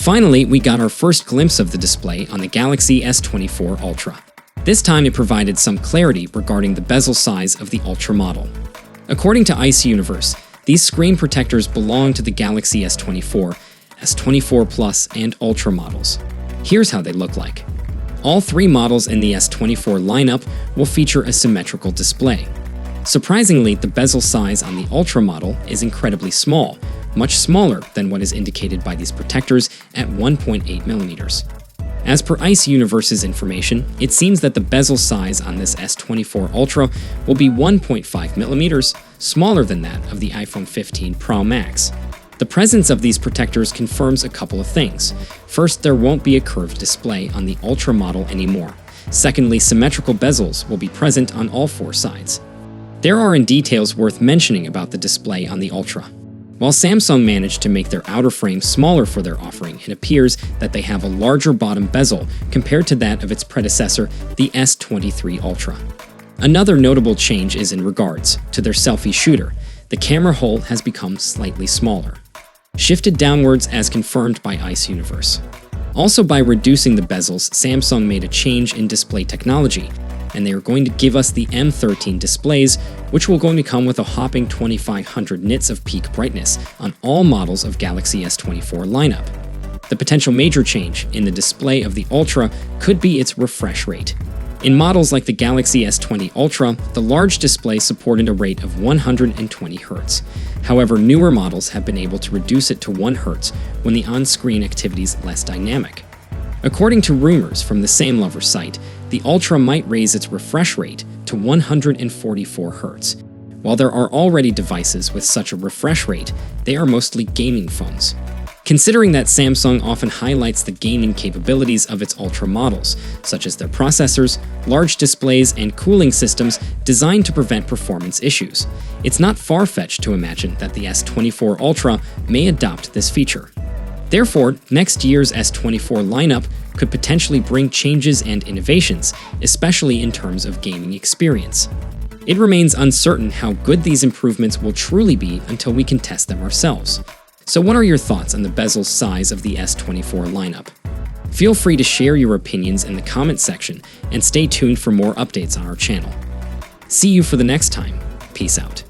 Finally, we got our first glimpse of the display on the Galaxy S24 Ultra. This time it provided some clarity regarding the bezel size of the Ultra model. According to Ice Universe, these screen protectors belong to the Galaxy S24, S24 Plus, and Ultra models. Here's how they look like. All three models in the S24 lineup will feature a symmetrical display. Surprisingly, the bezel size on the Ultra model is incredibly small, much smaller than what is indicated by these protectors at 1.8 millimeters. As per Ice Universe's information, it seems that the bezel size on this S24 Ultra will be 1.5 millimeters, smaller than that of the iPhone 15 Pro Max. The presence of these protectors confirms a couple of things. First, there won't be a curved display on the Ultra model anymore. Secondly, symmetrical bezels will be present on all four sides. There are details worth mentioning about the display on the Ultra. While Samsung managed to make their outer frame smaller for their offering, it appears that they have a larger bottom bezel compared to that of its predecessor, the S23 Ultra. Another notable change is in regards to their selfie shooter. The camera hole has become slightly smaller, shifted downwards as confirmed by Ice Universe. Also, by reducing the bezels, Samsung made a change in display technology, and they are going to give us the M13 displays, which will going to come with a hopping 2500 nits of peak brightness on all models of Galaxy S24 lineup. The potential major change in the display of the Ultra could be its refresh rate. In models like the Galaxy S20 Ultra, the large display supported a rate of 120 Hz. However, newer models have been able to reduce it to 1 Hz when the on-screen activity is less dynamic. According to rumors from the SameLover site, the Ultra might raise its refresh rate to 144 Hz. While there are already devices with such a refresh rate, they are mostly gaming phones. Considering that Samsung often highlights the gaming capabilities of its Ultra models, such as their processors, large displays, and cooling systems designed to prevent performance issues, it's not far-fetched to imagine that the S24 Ultra may adopt this feature. Therefore, next year's S24 lineup could potentially bring changes and innovations, especially in terms of gaming experience. It remains uncertain how good these improvements will truly be until we can test them ourselves. So what are your thoughts on the bezel size of the S24 lineup? Feel free to share your opinions in the comment section, and stay tuned for more updates on our channel. See you for the next time. Peace out.